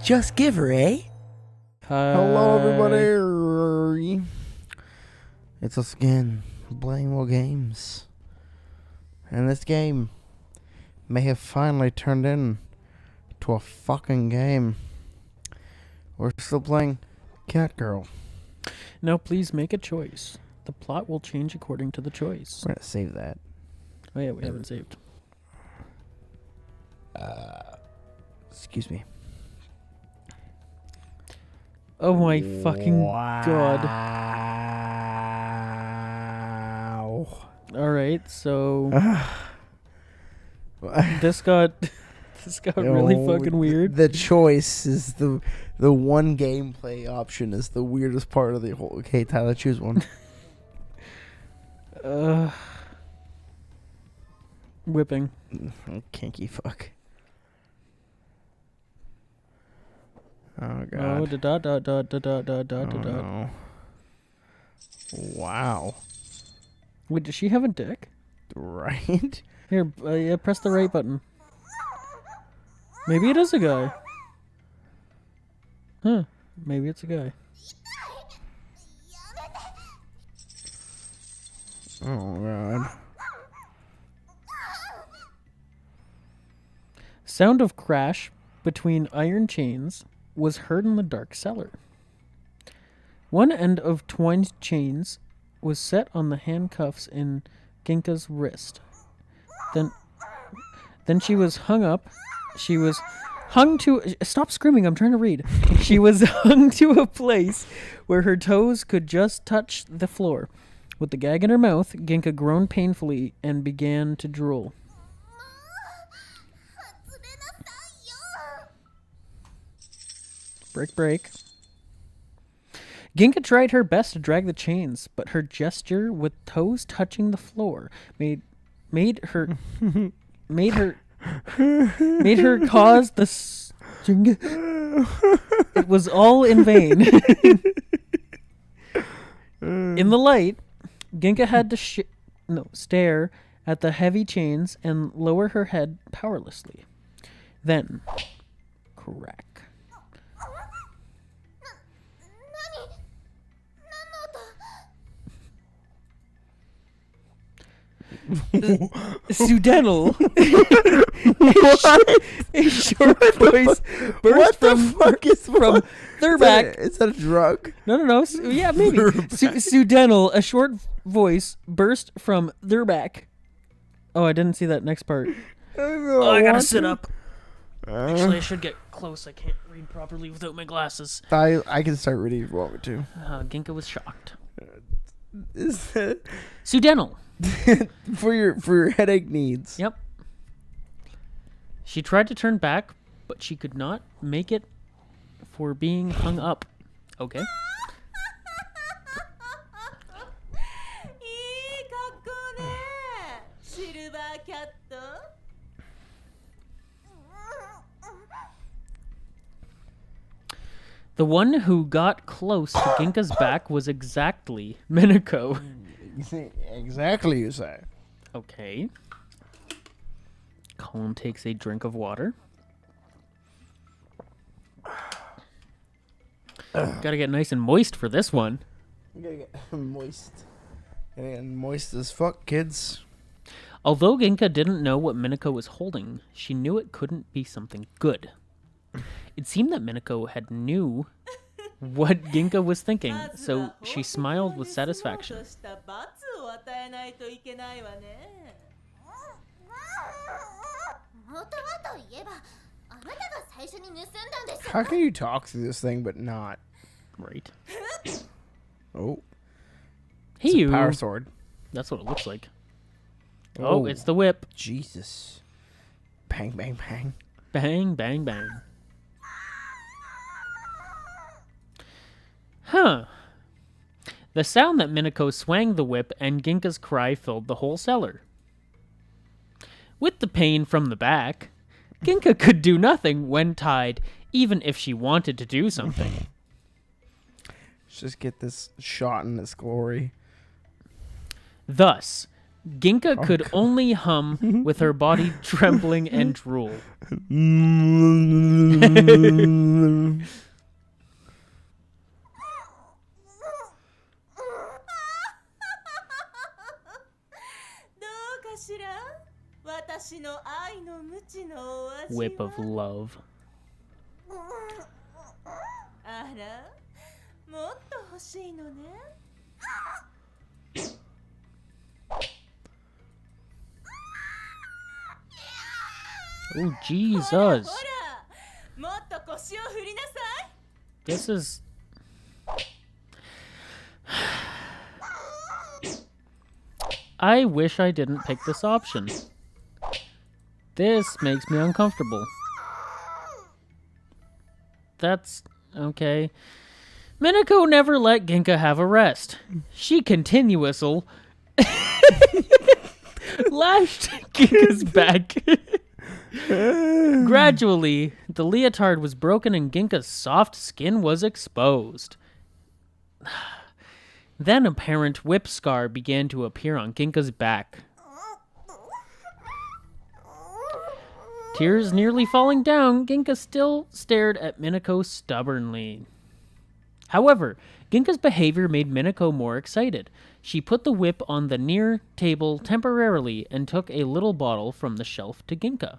Just give her, eh? Hello, everybody. It's us again, playing more games. And this game may have finally turned into a fucking game. We're still playing Cat Girl. Now, please make a choice. The plot will change according to the choice. We're gonna save that. Oh, yeah, we haven't saved. Excuse me. Oh, my fucking god. Wow. All right, so this got really fucking weird. The choice is the one gameplay option is the weirdest part of the whole. Okay, Tyler, choose one. Whipping. Kinky fuck. Oh god. Oh, da da da da da da da da da. No. Wow. Wait, does she have a dick? Right? Here, yeah, press the right button. Maybe it is a guy. Huh. Maybe it's a guy. Oh god. Sound of crash between iron chains was heard in the dark cellar. One end of twined chains was set on the handcuffs in Ginka's wrist. Then she was hung up. She was hung to... Stop screaming, I'm trying to read. She was hung to a place where her toes could just touch the floor. With the gag in her mouth, Ginka groaned painfully and began to drool. Break. Ginka tried her best to drag the chains, but her gesture with toes touching the floor made her cause the it was all in vain. In the light, Ginka had to stare at the heavy chains and lower her head powerlessly. Then, crack. Sudental. A short voice burst from Thurback. Is that a drug? No. Yeah, maybe. Sudental, a short voice burst from Thurback. Oh, I didn't see that next part. I gotta sit up. Actually, I should get close. I can't read properly without my glasses. I can start reading if you want me to. Ginka was shocked. Is that Sudental. for your headache needs? Yep. She tried to turn back, but she could not make it for being hung up. Okay. The one who got close to Ginka's back was exactly Minako. Exactly, you say. Okay. Colin takes a drink of water. Gotta get nice and moist for this one. You gotta get moist. Gotta get moist as fuck, kids. Although Ginka didn't know what Minako was holding, she knew it couldn't be something good. It seemed that Minako had knew what Ginka was thinking, so she smiled with satisfaction. How can you talk through this thing but not? Right. Oh. Hey, it's you. a power sword. That's what it looks like. Oh, it's the whip. Jesus. Bang, bang, bang. Bang, bang, bang. Huh. The sound that Minako swang the whip and Ginka's cry filled the whole cellar. With the pain from the back, Ginka could do nothing when tied, even if she wanted to do something. Let's just get this shot in its glory. Thus, Ginka could only hum with her body trembling and drool. Whip of love. Oh, Jesus. This is... I wish I didn't pick this option. This makes me uncomfortable. That's... okay. Minako never let Ginka have a rest. She continuously lashed Ginka's back. Gradually, the leotard was broken and Ginka's soft skin was exposed. Then a apparent whip scar began to appear on Ginka's back. Tears nearly falling down, Ginka still stared at Minako stubbornly. However, Ginka's behavior made Minako more excited. She put the whip on the near table temporarily and took a little bottle from the shelf to Ginka.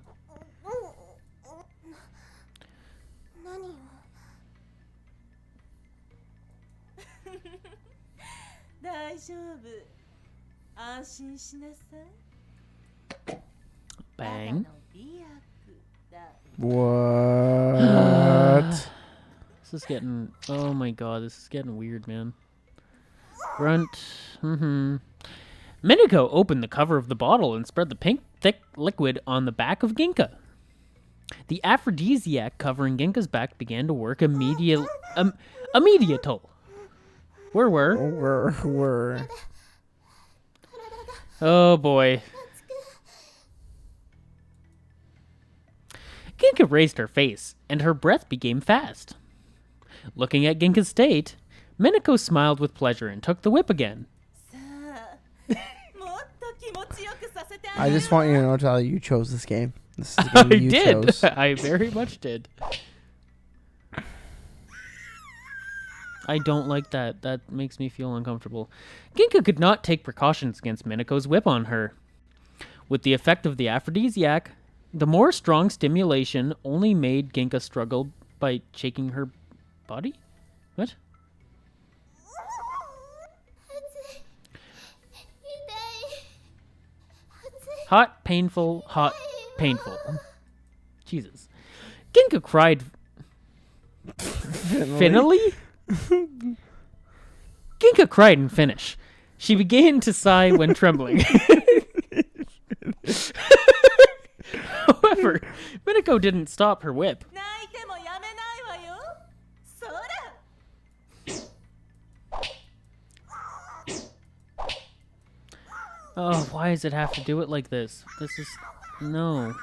Bang. What? This is getting... oh my god, this is getting weird, man. Grunt. Minako opened the cover of the bottle and spread the pink, thick liquid on the back of Ginka. The aphrodisiac covering Ginka's back began to work immediately. Were. Oh boy. Ginka raised her face, and her breath became fast. Looking at Ginka's state, Minako smiled with pleasure and took the whip again. I just want you to know, Tyler, you chose this game. This is the game you chose. I very much did. I don't like that. That makes me feel uncomfortable. Ginka could not take precautions against Minako's whip on her. With the effect of the aphrodisiac, the more strong stimulation only made Ginka struggle by shaking her body? What? Hot, painful, painful. Jesus. Ginka cried. Finally? Ginka cried in Finnish. She began to sigh when trembling. However, Minako didn't stop her whip. Oh, why does it have to do it like this? This is... no.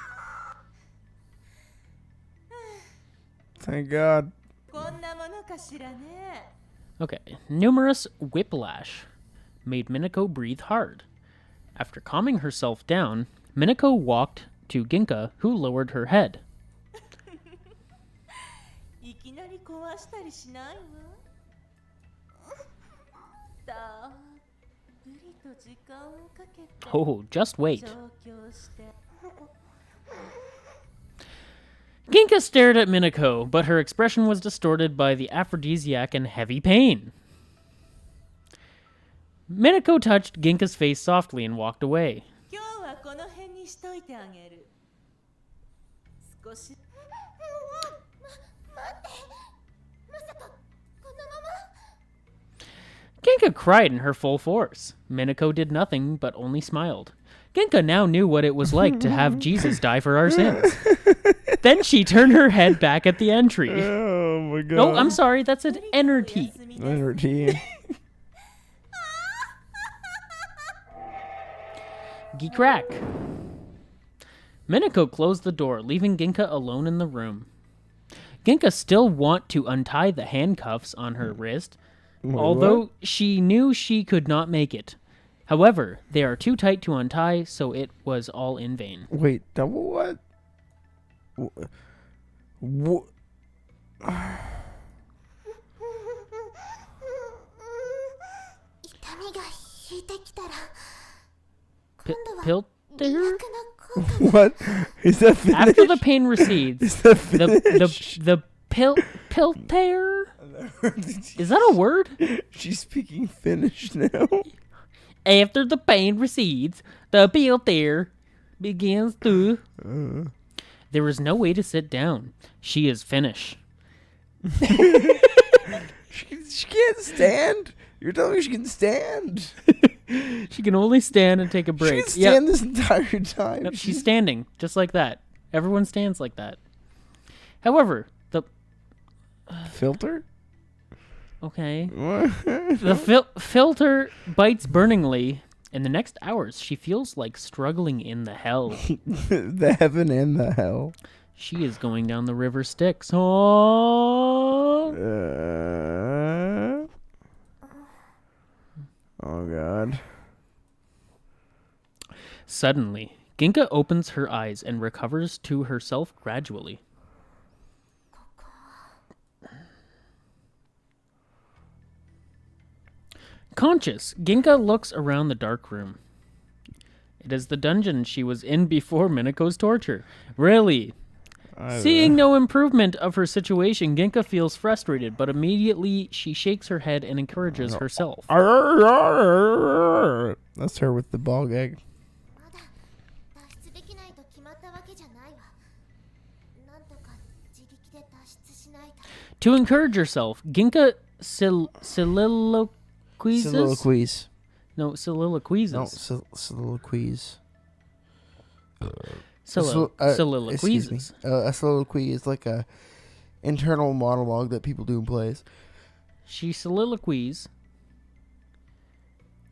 Thank God. Okay. Numerous whiplash made Minako breathe hard. After calming herself down, Minako walked to Ginka, who lowered her head. Oh, just wait. Ginka stared at Minako, but her expression was distorted by the aphrodisiac and heavy pain. Minako touched Ginka's face softly and walked away. Ginka cried in her full force. Minako did nothing but only smiled. Ginka now knew what it was like to have Jesus die for our sins. Then she turned her head back at the entry. Oh my God. Oh, I'm sorry, that's an energy. Energy. Crack. Minako closed the door, leaving Ginka alone in the room. Ginka still wanted to untie the handcuffs on her wrist, although she knew she could not make it. However, they are too tight to untie, so it was all in vain. Wait, double what? What? Pilter? What? Is that finished? After the pain recedes, Is that finished? the pilter? Is that a word? She's speaking Finnish now. After the pain recedes, the pilter begins to... There is no way to sit down. She is Finnish. She can't stand. You're telling me she can stand? She can only stand and take a break. She can stand this entire time. Nope, she's standing, just like that. Everyone stands like that. However, the... Filter? Okay. The filter bites burningly. In the next hours, she feels like struggling in the hell. The heaven and the hell. She is going down the river Styx. Oh, oh God. Suddenly, Ginka opens her eyes and recovers to herself gradually. Conscious, Ginka looks around the dark room. It is the dungeon she was in before Minako's torture. Really? Seeing no improvement of her situation, Ginka feels frustrated, but immediately she shakes her head and encourages herself. That's her with the ball gag. To encourage herself, Ginka soliloquizes. Soliloquies. No, soliloquizes. No, soliloquies. Soliloquizes. A soliloquy is like a internal monologue that people do in plays. She soliloquies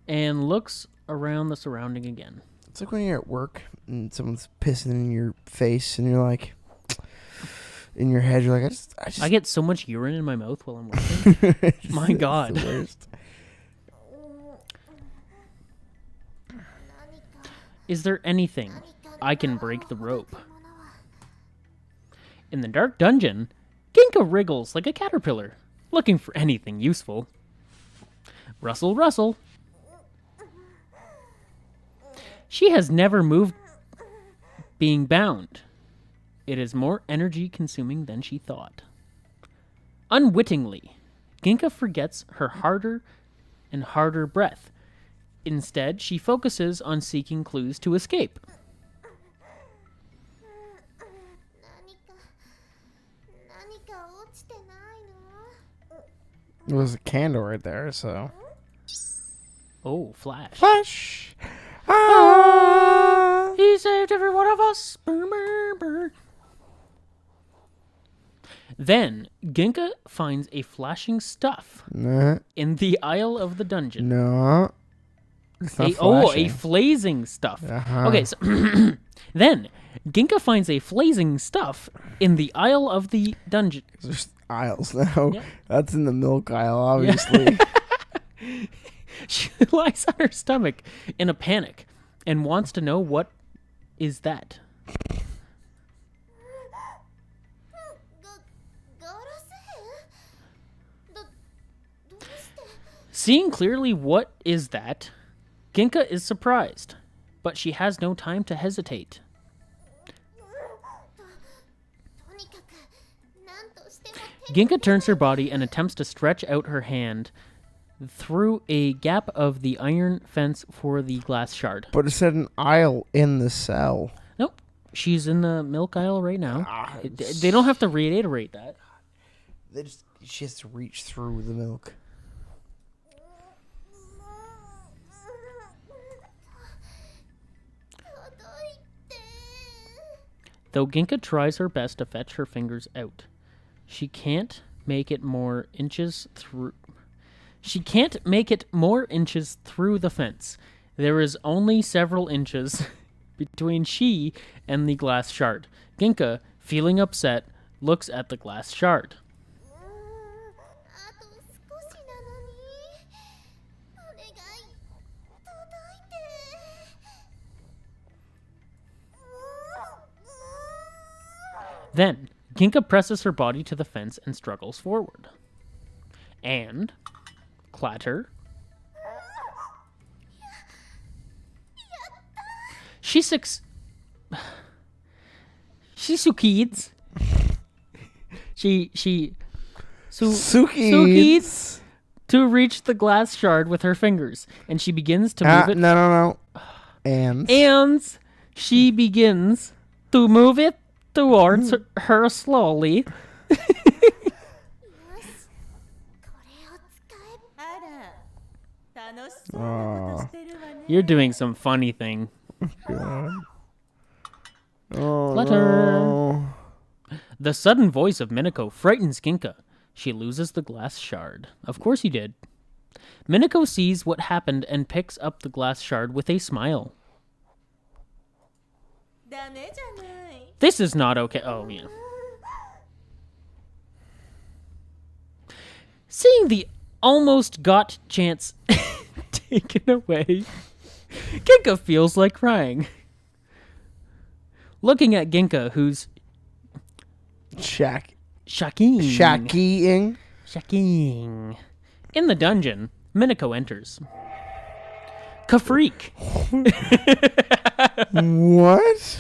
and looks around the surrounding again. It's like when you're at work and someone's pissing in your face and you're like, in your head, you're like, I get so much urine in my mouth while I'm working. My God. It's the worst. Is there anything I can break the rope? In the dark dungeon, Ginka wriggles like a caterpillar, looking for anything useful. Rustle, rustle. She has never moved being bound. It is more energy consuming than she thought. Unwittingly, Ginka forgets her harder and harder breath. Instead, she focuses on seeking clues to escape. There was a candle right there, so. Oh, Flash. Flash! Ah! He saved every one of us. Brr, brr, brr. Then, Ginka finds a flashing stuff Nah. in the aisle of the dungeon. No. It's not A flashing. flazing stuff. Uh-huh. Okay, so then Ginka finds a flazing stuff in the aisle of the dungeon. There's aisles now. Yeah. That's in the milk aisle, obviously. She lies on her stomach in a panic and wants to know what is that. Seeing clearly what is that, Ginka is surprised, but she has no time to hesitate. Ginka turns her body and attempts to stretch out her hand through a gap of the iron fence for the glass shard. But it said an aisle in the cell. Nope. She's in the milk aisle right now. They don't have to reiterate that. She has to reach through the milk. Though Ginka tries her best to fetch her fingers out, she can't make it more inches through. She can't make it more inches through the fence. There is only several inches between she and the glass shard. Ginka, feeling upset, looks at the glass shard. Then, Ginka presses her body to the fence and struggles forward. And, clatter. She succeeds. She succeeds to reach the glass shard with her fingers, and she begins to move it. No. And she begins to move it towards her slowly. You're doing some funny thing. God. Oh, Flutter. no. The sudden voice of Minako frightens Ginka. She loses the glass shard. Of course you did. Minako sees what happened and picks up the glass shard with a smile. This is not okay. Oh, yeah. Seeing the almost got chance taken away, Ginka feels like crying. Looking at Ginka, who's shaking in the dungeon, Minako enters. Kafreak. What?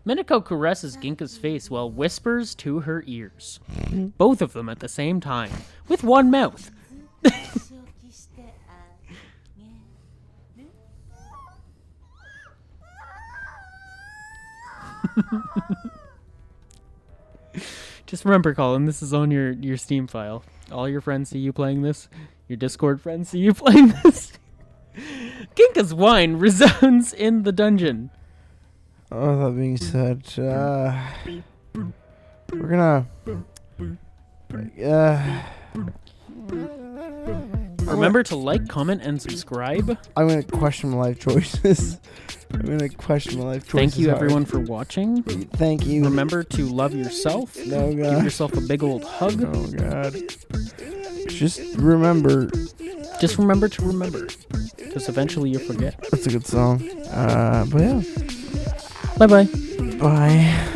Minako caresses Ginka's face while whispers to her ears. Both of them at the same time, with one mouth. Just remember, Colin, this is on your Steam file. All your friends see you playing this. Your Discord friends see you playing this. Ginka's whine resounds in the dungeon. Oh, that being said, we're gonna... Remember to like, comment, and subscribe. I'm gonna question my life choices. Thank you, everyone, for watching. Thank you. Remember to love yourself. No, God. Give yourself a big old hug. Oh, God. Just remember. Just remember to remember. Because eventually you'll forget. That's a good song. But yeah. Bye-bye. Bye.